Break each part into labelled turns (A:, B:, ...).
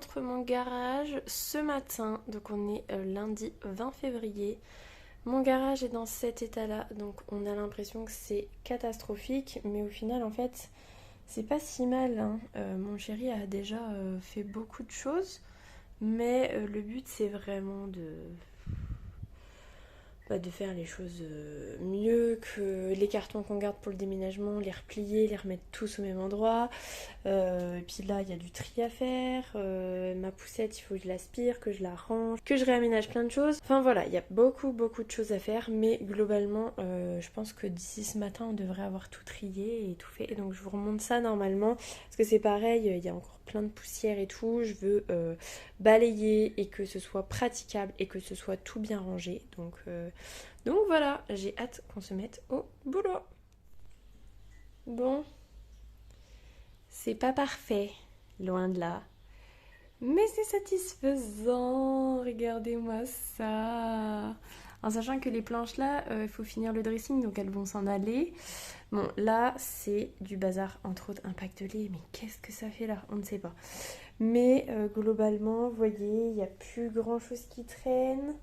A: montre mon garage ce matin. Donc on est lundi 20 février. Mon garage est dans cet état-là, donc on a l'impression que c'est catastrophique, mais au final en fait c'est pas si mal, hein. Mon chéri a déjà fait beaucoup de choses, mais le but c'est vraiment de faire les choses mieux, que les cartons qu'on garde pour le déménagement, les replier, les remettre tous au même endroit. Et puis là, il y a du tri à faire. Ma poussette, il faut que je l'aspire, que je la range, que je réaménage plein de choses. Enfin voilà, il y a beaucoup de choses à faire. Mais globalement, je pense que d'ici ce matin, on devrait avoir tout trié et tout fait. Et donc je vous remonte ça normalement. Parce que c'est pareil, il y a encore plein de poussière et tout. Je veux balayer et que ce soit praticable et que ce soit tout bien rangé. Donc voilà, j'ai hâte qu'on se mette au boulot. Bon, c'est pas parfait, loin de là. Mais c'est satisfaisant, regardez-moi ça. En sachant que les planches là, il faut finir le dressing, donc elles vont s'en aller. Bon, là, c'est du bazar, entre autres un pack de lait. Mais qu'est-ce que ça fait là? On ne sait pas. Mais globalement, vous voyez, il n'y a plus grand-chose qui traîne.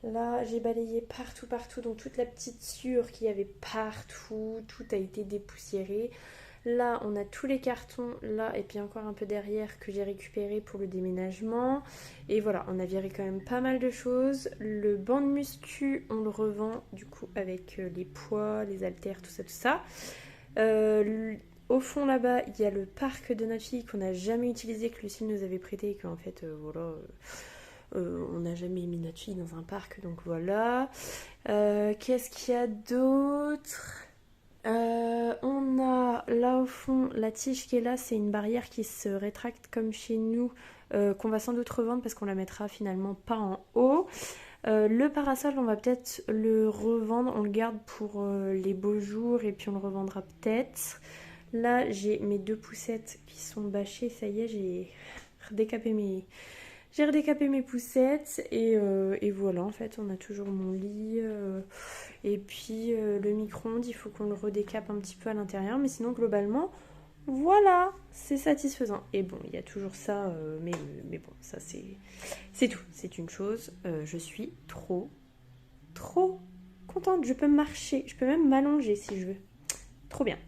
A: Là, j'ai balayé partout, donc toute la petite sueur qu'il y avait partout, tout a été dépoussiéré. Là, on a tous les cartons, là, et puis encore un peu derrière que j'ai récupéré pour le déménagement. Et voilà, on a viré quand même pas mal de choses. Le banc de muscu, on le revend, du coup, avec les poids, les haltères, tout ça. Au fond, là-bas, il y a le parc de notre fille qu'on n'a jamais utilisé, que Lucille nous avait prêté, et qu'en fait, on n'a jamais mis notre fille dans un parc, donc voilà. Qu'est-ce qu'il y a d'autre? On a là au fond la tige qui est là, c'est une barrière qui se rétracte comme chez nous, qu'on va sans doute revendre parce qu'on la mettra finalement pas en haut. Le parasol, on va peut-être le revendre, on le garde pour les beaux jours et puis on le revendra peut-être. Là, j'ai mes deux poussettes qui sont bâchées, ça y est, j'ai redécapé mes poussettes et voilà, en fait, on a toujours mon lit. Et puis le micro-ondes, il faut qu'on le redécape un petit peu à l'intérieur. Mais sinon, globalement, voilà, c'est satisfaisant. Et bon, il y a toujours ça, mais bon, ça c'est tout. C'est une chose. Je suis trop contente. Je peux marcher, je peux même m'allonger si je veux. Trop bien.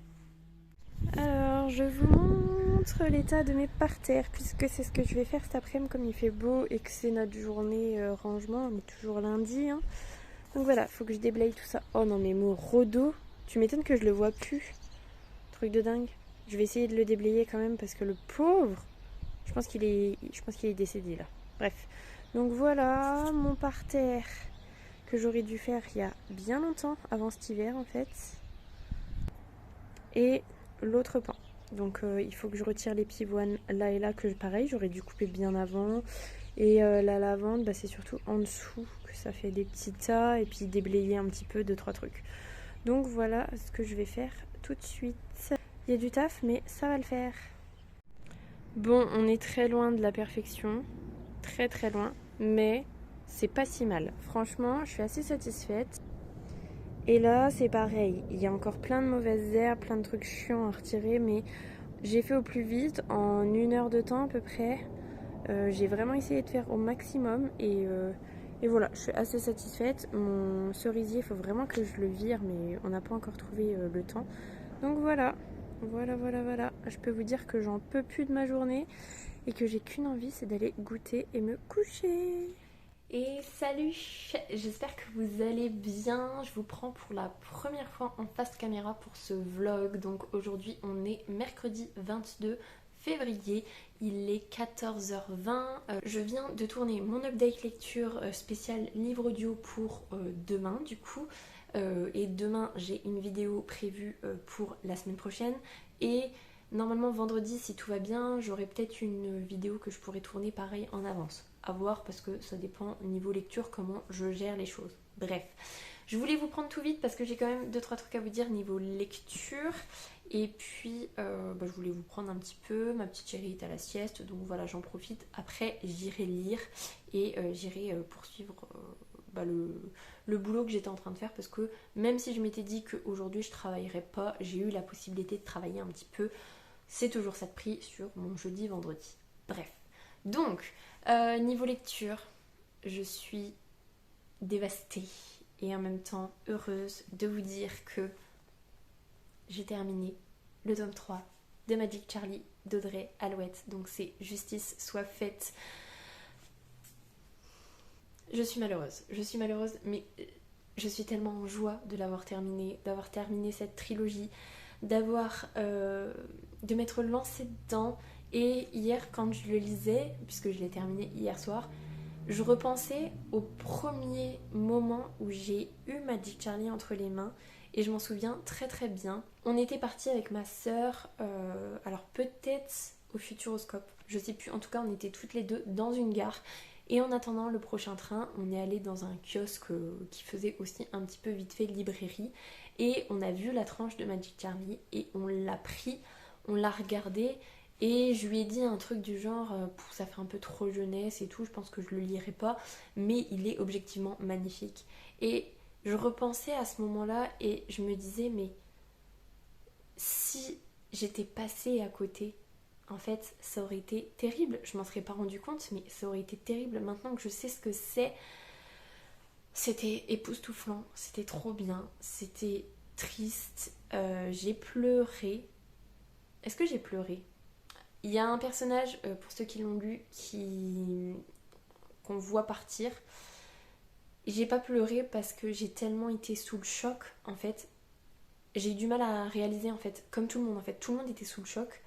A: Alors, je vous montre l'état de mes parterres, puisque c'est ce que je vais faire cet après-midi, comme il fait beau et que c'est notre journée rangement. On est toujours lundi, hein. Donc voilà, faut que je déblaye tout ça. Oh non, mais mon Rodo, tu m'étonnes que je le vois plus. Truc de dingue. Je vais essayer de le déblayer quand même parce que le pauvre, je pense qu'il est décédé là. Bref. Donc voilà, mon parterre que j'aurais dû faire il y a bien longtemps, avant cet hiver en fait. Et l'autre pan. Donc il faut que je retire les pivoines là et là, que pareil, j'aurais dû couper bien avant. Et la lavande, bah, c'est surtout en dessous que ça fait des petits tas et puis déblayer un petit peu, 2-3 trucs. Donc voilà ce que je vais faire tout de suite. Il y a du taf, mais ça va le faire. Bon, on est très loin de la perfection, très loin, mais c'est pas si mal. Franchement, je suis assez satisfaite. Et là, c'est pareil, il y a encore plein de mauvaises herbes, plein de trucs chiants à retirer, mais j'ai fait au plus vite, en 1 heure de temps à peu près. J'ai vraiment essayé de faire au maximum et voilà, je suis assez satisfaite. Mon cerisier, il faut vraiment que je le vire, mais on n'a pas encore trouvé le temps. Donc voilà. Je peux vous dire que j'en peux plus de ma journée et que j'ai qu'une envie, c'est d'aller goûter et me coucher. Et salut, j'espère que vous allez bien. Je vous prends pour la première fois en face caméra pour ce vlog. Donc aujourd'hui on est mercredi 22 février, il est 14h20. Je viens de tourner mon update lecture spécial livre audio pour demain du coup. Et demain j'ai une vidéo prévue pour la semaine prochaine. Et normalement vendredi, si tout va bien, j'aurai peut-être une vidéo que je pourrai tourner pareil en avance. À voir parce que ça dépend niveau lecture comment je gère les choses. Bref, je voulais vous prendre tout vite parce que j'ai quand même 2-3 trucs à vous dire niveau lecture. Et puis je voulais vous prendre un petit peu. Ma petite chérie est à la sieste, donc voilà, j'en profite. Après j'irai lire et j'irai poursuivre le boulot que j'étais en train de faire, parce que même si je m'étais dit qu'aujourd'hui je travaillerais pas, j'ai eu la possibilité de travailler un petit peu. C'est toujours ça de prix sur mon jeudi vendredi. Bref, Donc, niveau lecture, je suis dévastée et en même temps heureuse de vous dire que j'ai terminé le tome 3 de Magic Charlie d'Audrey Alouette. Donc c'est justice soit faite. Je suis malheureuse, mais je suis tellement en joie de l'avoir terminé, d'avoir terminé cette trilogie, de m'être lancée dedans. Et hier, quand je le lisais, puisque je l'ai terminé hier soir, je repensais au premier moment où j'ai eu Magic Charlie entre les mains et je m'en souviens très très bien. On était parti avec ma sœur, alors peut-être au Futuroscope, je sais plus, en tout cas on était toutes les deux dans une gare et en attendant le prochain train, on est allé dans un kiosque qui faisait aussi un petit peu vite fait librairie et on a vu la tranche de Magic Charlie et on l'a pris, on l'a regardé. Et je lui ai dit un truc du genre, ça fait un peu trop jeunesse et tout, je pense que je le lirai pas, mais il est objectivement magnifique. Et je repensais à ce moment-là et je me disais, mais si j'étais passée à côté, en fait, ça aurait été terrible. Je m'en serais pas rendu compte, mais ça aurait été terrible. Maintenant que je sais ce que c'est, c'était époustouflant, c'était trop bien, c'était triste. J'ai pleuré. Est-ce que j'ai pleuré? Il y a un personnage, pour ceux qui l'ont lu, qu'on voit partir. J'ai pas pleuré parce que j'ai tellement été sous le choc, en fait. J'ai eu du mal à réaliser, en fait, comme tout le monde, en fait. Tout le monde était sous le choc.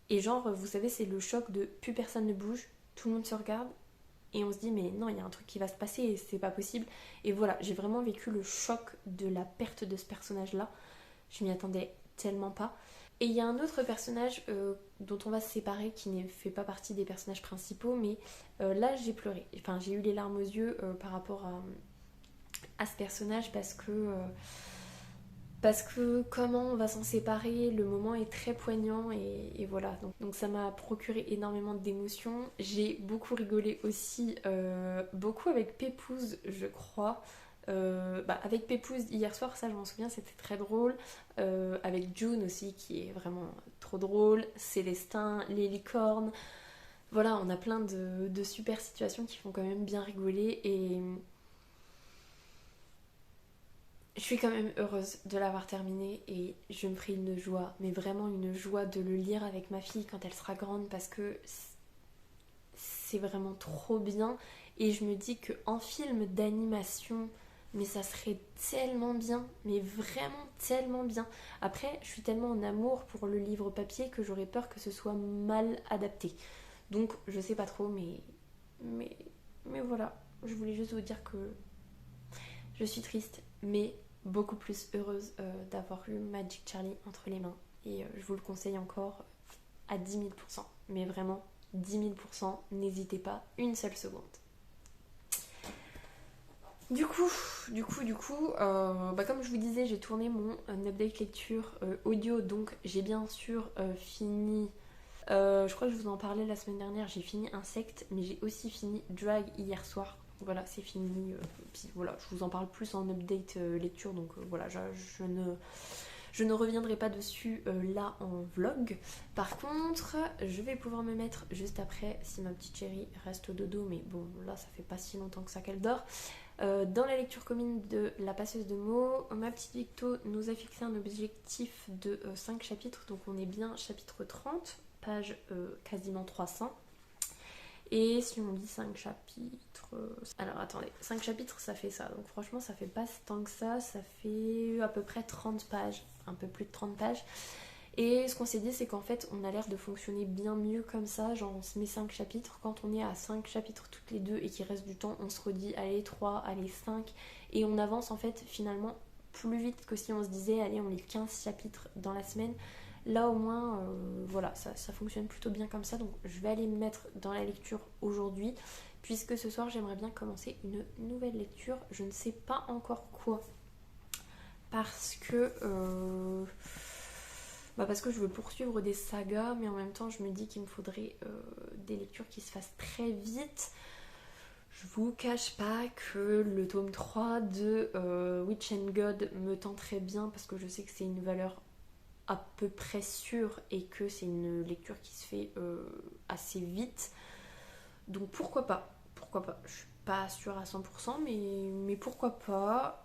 A: Et genre, vous savez, c'est le choc de plus personne ne bouge, tout le monde se regarde. Et on se dit, mais non, il y a un truc qui va se passer et c'est pas possible. Et voilà, j'ai vraiment vécu le choc de la perte de ce personnage-là. Je m'y attendais tellement pas. Et il y a un autre personnage dont on va se séparer qui ne fait pas partie des personnages principaux, mais là j'ai pleuré. Enfin, j'ai eu les larmes aux yeux par rapport à ce personnage parce que comment on va s'en séparer, le moment est très poignant et voilà. Donc ça m'a procuré énormément d'émotions. J'ai beaucoup rigolé aussi, beaucoup avec Pépouze, je crois. Avec Pépouze hier soir, ça je m'en souviens, c'était très drôle. Avec June aussi, qui est vraiment trop drôle. Célestin, les licornes. Voilà, on a plein de super situations qui font quand même bien rigoler. Et je suis quand même heureuse de l'avoir terminé. Et je me ferai une joie, mais vraiment une joie de le lire avec ma fille quand elle sera grande. Parce que c'est vraiment trop bien. Et je me dis qu'en film d'animation, mais ça serait tellement bien, mais vraiment tellement bien. Après, je suis tellement en amour pour le livre papier que j'aurais peur que ce soit mal adapté. Donc, je sais pas trop, mais, mais voilà. Je voulais juste vous dire que je suis triste, mais beaucoup plus heureuse d'avoir eu Magic Charlie entre les mains. Et je vous le conseille encore à 10 000%. Mais vraiment, 10 000%, n'hésitez pas une seule seconde. Du coup, comme je vous disais, j'ai tourné mon update lecture audio, donc j'ai bien sûr fini. Je crois que je vous en parlais la semaine dernière, j'ai fini Insecte, mais j'ai aussi fini Drag hier soir. Voilà, c'est fini. Puis voilà, je vous en parle plus en update lecture, donc voilà, je ne reviendrai pas dessus là en vlog. Par contre, je vais pouvoir me mettre juste après, si ma petite chérie reste au dodo, mais bon, là ça fait pas si longtemps que ça qu'elle dort. Dans la lecture commune de La Passeuse de mots, ma petite Victo nous a fixé un objectif de 5 chapitres, donc on est bien chapitre 30, page quasiment 300. Et si on lit 5 chapitres... Alors attendez, 5 chapitres ça fait ça, donc franchement ça fait pas tant que ça fait à peu près 30 pages, un peu plus de 30 pages. Et ce qu'on s'est dit, c'est qu'en fait, on a l'air de fonctionner bien mieux comme ça. Genre, on se met 5 chapitres. Quand on est à 5 chapitres toutes les deux et qu'il reste du temps, on se redit, allez, 3, allez, 5. Et on avance, en fait, finalement, plus vite que si on se disait, allez, on lit 15 chapitres dans la semaine. Là, au moins, voilà, ça fonctionne plutôt bien comme ça. Donc, je vais aller me mettre dans la lecture aujourd'hui. Puisque ce soir, j'aimerais bien commencer une nouvelle lecture. Je ne sais pas encore quoi. Parce que je veux poursuivre des sagas, mais en même temps je me dis qu'il me faudrait des lectures qui se fassent très vite. Je vous cache pas que le tome 3 de Witch and God me tend très bien parce que je sais que c'est une valeur à peu près sûre et que c'est une lecture qui se fait assez vite. Donc pourquoi pas? Pourquoi pas? Je suis pas sûre à 100%, mais pourquoi pas?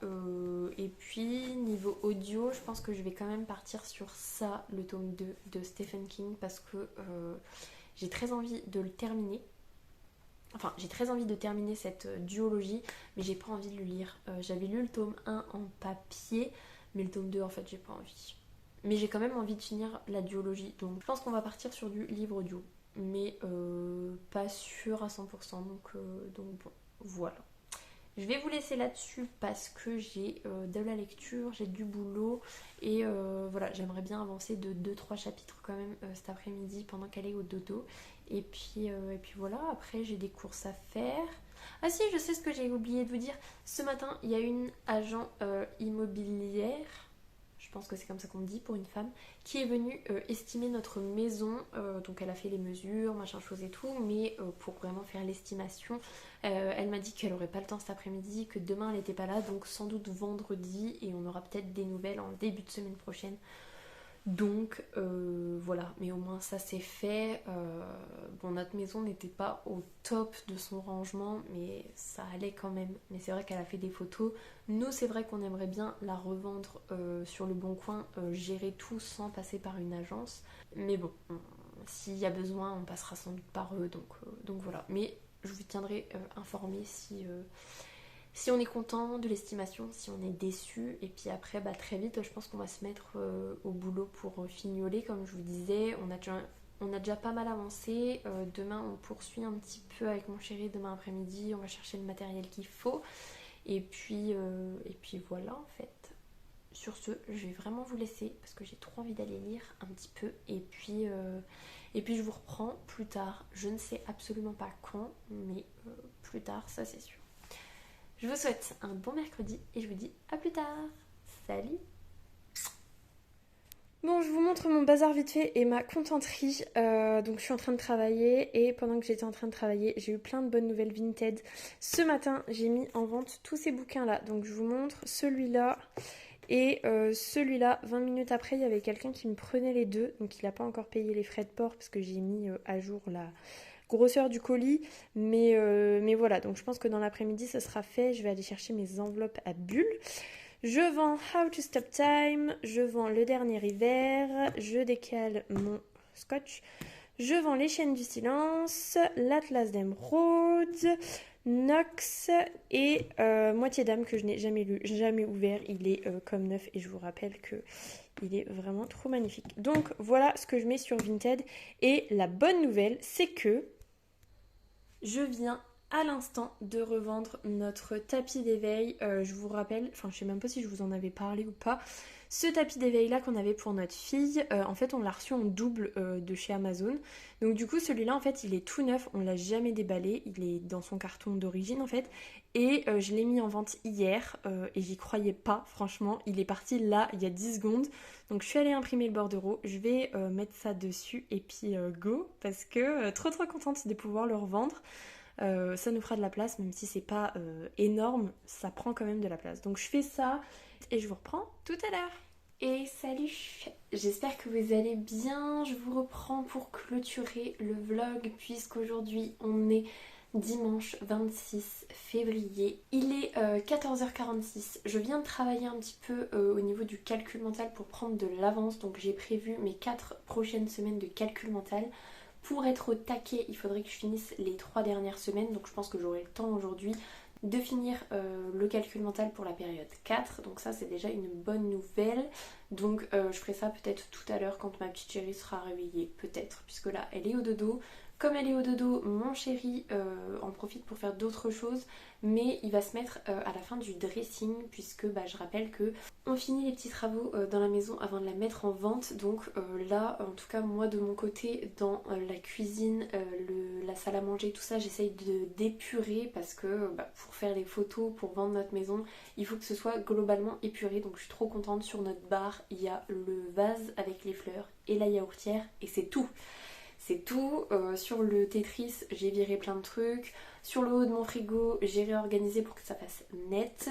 A: Et puis niveau audio, je pense que je vais quand même partir sur ça, le tome 2 de Stephen King, parce que j'ai très envie de le terminer. Enfin, j'ai très envie de terminer cette duologie, mais j'ai pas envie de le lire. J'avais lu le tome 1 en papier, mais le tome 2, en fait, j'ai pas envie. Mais j'ai quand même envie de finir la duologie, donc je pense qu'on va partir sur du livre audio, mais pas sûr à 100%, donc bon, voilà. Je vais vous laisser là-dessus parce que j'ai de la lecture, j'ai du boulot et voilà, j'aimerais bien avancer de deux trois chapitres quand même cet après-midi pendant qu'elle est au dodo. Et puis voilà, après j'ai des courses à faire. Ah si, je sais ce que j'ai oublié de vous dire. Ce matin, il y a une agent immobilière, je pense que c'est comme ça qu'on dit pour une femme, qui est venue estimer notre maison. Donc elle a fait les mesures, machin chose et tout, mais pour vraiment faire l'estimation, elle m'a dit qu'elle aurait pas le temps cet après-midi, que demain elle n'était pas là, donc sans doute vendredi, et on aura peut-être des nouvelles en début de semaine prochaine. Donc voilà, mais au moins ça c'est fait. Bon, notre maison n'était pas au top de son rangement, mais ça allait quand même. Mais c'est vrai qu'elle a fait des photos. Nous, c'est vrai qu'on aimerait bien la revendre sur le bon coin, gérer tout sans passer par une agence. Mais bon, s'il y a besoin, on passera sans doute par eux, donc voilà. Mais je vous tiendrai informé si on est content de l'estimation, si on est déçu, et puis après, bah, très vite, je pense qu'on va se mettre au boulot pour fignoler, comme je vous disais. On a déjà pas mal avancé. Demain, on poursuit un petit peu avec mon chéri. Demain après-midi, on va chercher le matériel qu'il faut. Et puis voilà, en fait. Sur ce, je vais vraiment vous laisser parce que j'ai trop envie d'aller lire un petit peu. Et puis je vous reprends plus tard. Je ne sais absolument pas quand, mais plus tard, ça c'est sûr. Je vous souhaite un bon mercredi et je vous dis à plus tard. Salut! Bon, je vous montre mon bazar vite fait et ma contenterie. Donc je suis en train de travailler et pendant que j'étais en train de travailler, j'ai eu plein de bonnes nouvelles Vinted. Ce matin, j'ai mis en vente tous ces bouquins-là. Donc je vous montre celui-là et celui-là. 20 minutes après, il y avait quelqu'un qui me prenait les deux. Donc il n'a pas encore payé les frais de port parce que j'ai mis à jour la grosseur du colis. Mais voilà, donc je pense que dans l'après-midi, ça sera fait. Je vais aller chercher mes enveloppes à bulles. Je vends How to Stop Time, je vends Le Dernier Hiver, je décale mon scotch, je vends Les Chaînes du Silence, L'Atlas d'Emeraude, Nox et Moitié d'âme que je n'ai jamais lu, jamais ouvert. Il est comme neuf et je vous rappelle que il est vraiment trop magnifique. Donc voilà ce que je mets sur Vinted. Et la bonne nouvelle, c'est que je viens à l'instant de revendre notre tapis d'éveil. Je vous rappelle, enfin je sais même pas si je vous en avais parlé ou pas, ce tapis d'éveil là qu'on avait pour notre fille, en fait on l'a reçu en double de chez Amazon. Donc du coup celui-là en fait il est tout neuf, on l'a jamais déballé, il est dans son carton d'origine en fait. Et je l'ai mis en vente hier et j'y croyais pas, franchement, il est parti là il y a 10 secondes. Donc je suis allée imprimer le bordereau, je vais mettre ça dessus et puis go, parce que trop contente de pouvoir le revendre. Ça nous fera de la place, même si c'est pas énorme, ça prend quand même de la place. Donc je fais ça et je vous reprends tout à l'heure. Et salut, j'espère que vous allez bien. Je vous reprends pour clôturer le vlog puisqu'aujourd'hui on est dimanche 26 février. Il est 14h46. Je viens de travailler un petit peu au niveau du calcul mental pour prendre de l'avance. Donc j'ai prévu mes 4 prochaines semaines de calcul mental. Pour être au taquet, il faudrait que je finisse les 3 dernières semaines. Donc je pense que j'aurai le temps aujourd'hui de finir le calcul mental pour la période 4. Donc ça c'est déjà une bonne nouvelle. Donc je ferai ça peut-être tout à l'heure quand ma petite chérie sera réveillée. Peut-être, puisque là elle est au dodo. Comme elle est au dodo, mon chéri en profite pour faire d'autres choses, mais il va se mettre à la fin du dressing, puisque je rappelle que on finit les petits travaux dans la maison avant de la mettre en vente. Donc là, en tout cas moi de mon côté, dans la cuisine, la salle à manger, tout ça, j'essaye de d'épurer parce que pour faire les photos, pour vendre notre maison, il faut que ce soit globalement épuré. Donc je suis trop contente. Sur notre bar, il y a le vase avec les fleurs et la yaourtière et c'est tout. C'est tout. Sur le Tetris, j'ai viré plein de trucs. Sur le haut de mon frigo, j'ai réorganisé pour que ça fasse net.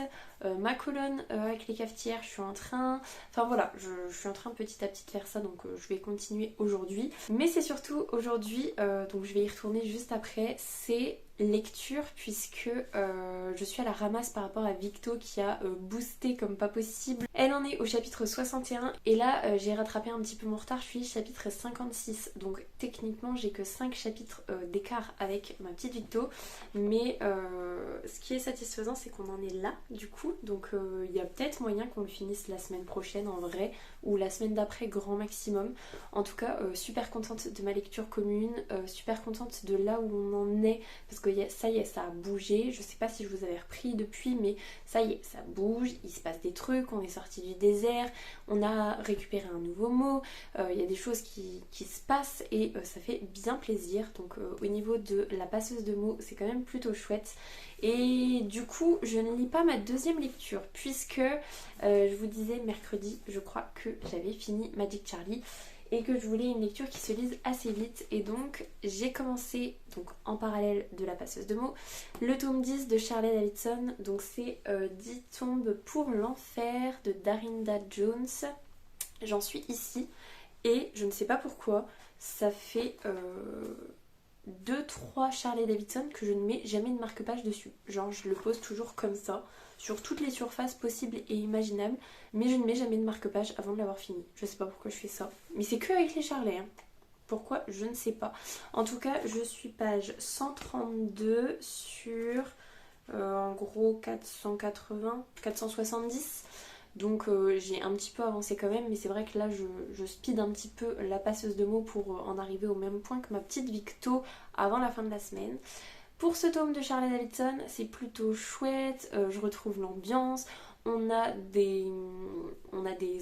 A: Ma colonne avec les cafetières, je suis en train... Enfin voilà, je suis en train petit à petit de faire ça, donc je vais continuer aujourd'hui. Mais c'est surtout aujourd'hui, donc je vais y retourner juste après, c'est lecture puisque je suis à la ramasse par rapport à Victo qui a boosté comme pas possible. Elle en est au chapitre 61 et là j'ai rattrapé un petit peu mon retard, je suis chapitre 56 donc techniquement j'ai que 5 chapitres d'écart avec ma petite Victo, mais ce qui est satisfaisant c'est qu'on en est là du coup, donc il y a peut-être moyen qu'on le finisse la semaine prochaine en vrai ou la semaine d'après grand maximum. En tout cas super contente de ma lecture commune, super contente de là où on en est parce que ça y est, ça a bougé. Je sais pas si je vous avais repris depuis, mais ça y est, ça bouge, il se passe des trucs, on est sorti du désert, on a récupéré un nouveau mot, il y a des choses qui se passent et ça fait bien plaisir. Donc au niveau de la passeuse de mots, c'est quand même plutôt chouette. Et du coup, je ne lis pas ma deuxième lecture puisque je vous disais mercredi, je crois que j'avais fini Magic Charlie et que je voulais une lecture qui se lise assez vite, et donc j'ai commencé donc en parallèle de la passeuse de mots le tome 10 de Shirley Davidson, donc c'est 10 tombes pour l'enfer de Darinda Jones. J'en suis ici et je ne sais pas pourquoi ça fait 2-3 Shirley Davidson que je ne mets jamais de marque-page dessus, genre je le pose toujours comme ça sur toutes les surfaces possibles et imaginables, mais je ne mets jamais de marque-page avant de l'avoir fini. Je sais pas pourquoi je fais ça, mais c'est que avec les Charlets, hein. Pourquoi, je ne sais pas. En tout cas, je suis page 132 sur en gros 480, 470. Donc j'ai un petit peu avancé quand même, mais c'est vrai que là je speed un petit peu la passeuse de mots pour en arriver au même point que ma petite Victo avant la fin de la semaine. Pour ce tome de Shirley Davidson, c'est plutôt chouette, je retrouve l'ambiance, on a des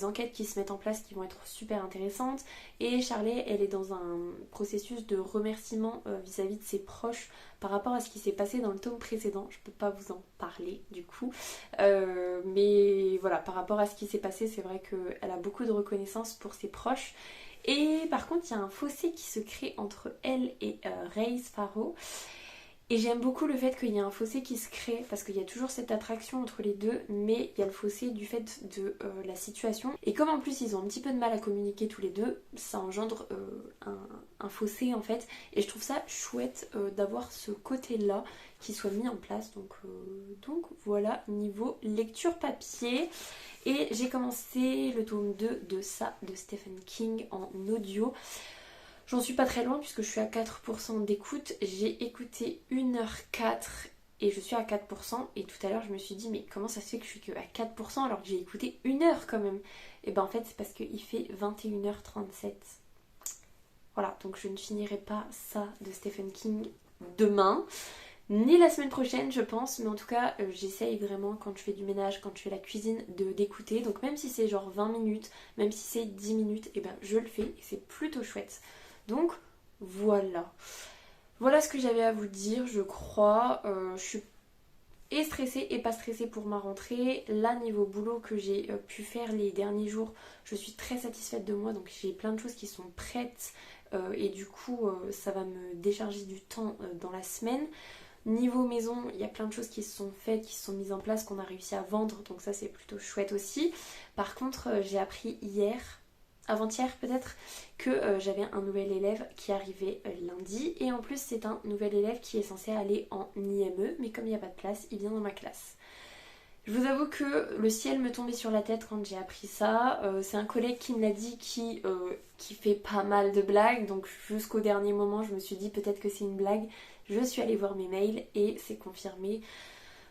A: enquêtes qui se mettent en place qui vont être super intéressantes, et Shirley, elle est dans un processus de remerciement vis-à-vis de ses proches par rapport à ce qui s'est passé dans le tome précédent. Je peux pas vous en parler du coup, mais voilà, par rapport à ce qui s'est passé, c'est vrai qu'elle a beaucoup de reconnaissance pour ses proches. Et par contre, il y a un fossé qui se crée entre elle et Race Farrow. Et j'aime beaucoup le fait qu'il y ait un fossé qui se crée, parce qu'il y a toujours cette attraction entre les deux, mais il y a le fossé du fait de la situation. Et comme en plus ils ont un petit peu de mal à communiquer tous les deux, ça engendre un fossé en fait. Et je trouve ça chouette d'avoir ce côté-là qui soit mis en place. Donc voilà, niveau lecture papier. Et j'ai commencé le tome 2 de ça, de Stephen King en audio. J'en suis pas très loin puisque je suis à 4% d'écoute. J'ai écouté 1h04 et je suis à 4%. Et tout à l'heure je me suis dit mais comment ça se fait que je suis que à 4% alors que j'ai écouté 1h quand même. Et ben en fait c'est parce qu'il fait 21h37. Voilà, donc je ne finirai pas ça de Stephen King demain. Ni la semaine prochaine je pense, mais en tout cas j'essaye vraiment quand je fais du ménage, quand je fais la cuisine d'écouter. Donc même si c'est genre 20 minutes, même si c'est 10 minutes, et ben je le fais et c'est plutôt chouette. Donc voilà. Voilà ce que j'avais à vous dire, je crois. Je suis et stressée et pas stressée pour ma rentrée. Là, niveau boulot que j'ai pu faire les derniers jours, je suis très satisfaite de moi. Donc j'ai plein de choses qui sont prêtes et du coup ça va me décharger du temps dans la semaine. Niveau maison, il y a plein de choses qui se sont faites, qui se sont mises en place, qu'on a réussi à vendre. Donc ça c'est plutôt chouette aussi. Par contre, j'ai appris hier, avant-hier peut-être, que j'avais un nouvel élève qui arrivait lundi. Et en plus c'est un nouvel élève qui est censé aller en IME, mais comme il n'y a pas de place, il vient dans ma classe. Je vous avoue que le ciel me tombait sur la tête quand j'ai appris ça. C'est un collègue qui me l'a dit qui fait pas mal de blagues. Donc jusqu'au dernier moment je me suis dit peut-être que c'est une blague. Je suis allée voir mes mails et c'est confirmé.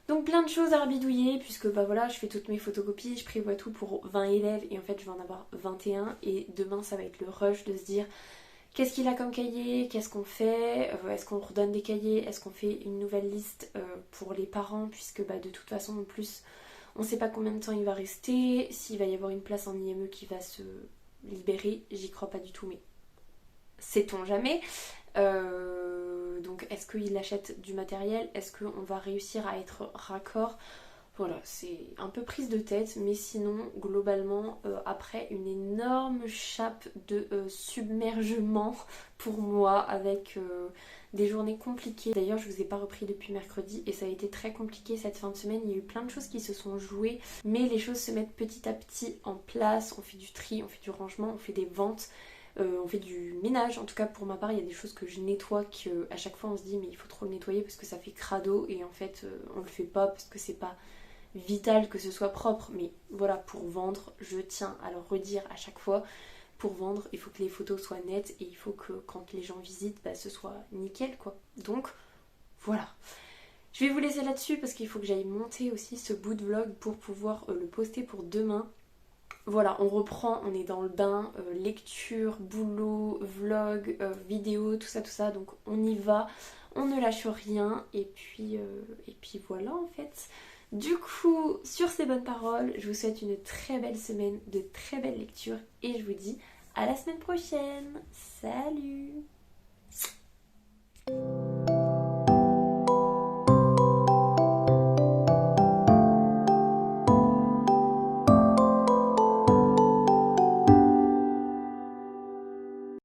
A: Donc plein de choses à bidouiller puisque bah voilà, je fais toutes mes photocopies, je prévois tout pour 20 élèves et en fait je vais en avoir 21 et demain ça va être le rush de se dire qu'est-ce qu'il a comme cahier, qu'est-ce qu'on fait, est-ce qu'on redonne des cahiers, est-ce qu'on fait une nouvelle liste pour les parents puisque bah de toute façon en plus on sait pas combien de temps il va rester, s'il va y avoir une place en IME qui va se libérer, j'y crois pas du tout mais sait-on jamais. Donc est-ce qu'il achète du matériel, est-ce qu'on va réussir à être raccord? Voilà, c'est un peu prise de tête, mais sinon, globalement, après une énorme chape de submergement pour moi avec des journées compliquées. D'ailleurs, je vous ai pas repris depuis mercredi et ça a été très compliqué cette fin de semaine. Il y a eu plein de choses qui se sont jouées, mais les choses se mettent petit à petit en place. On fait du tri, on fait du rangement, on fait des ventes. On fait du ménage, en tout cas pour ma part il y a des choses que je nettoie que à chaque fois on se dit mais il faut trop le nettoyer parce que ça fait crado et en fait on le fait pas parce que c'est pas vital que ce soit propre, mais voilà, pour vendre, je tiens à le redire à chaque fois, pour vendre, il faut que les photos soient nettes et il faut que quand les gens visitent, bah, ce soit nickel quoi. Donc voilà. Je vais vous laisser là-dessus parce qu'il faut que j'aille monter aussi ce bout de vlog pour pouvoir le poster pour demain. Voilà, on reprend, on est dans le bain, lecture, boulot, vlog, vidéo, tout ça, donc on y va, on ne lâche rien, et puis voilà en fait. Du coup, sur ces bonnes paroles, je vous souhaite une très belle semaine, de très belles lectures, et je vous dis à la semaine prochaine. Salut!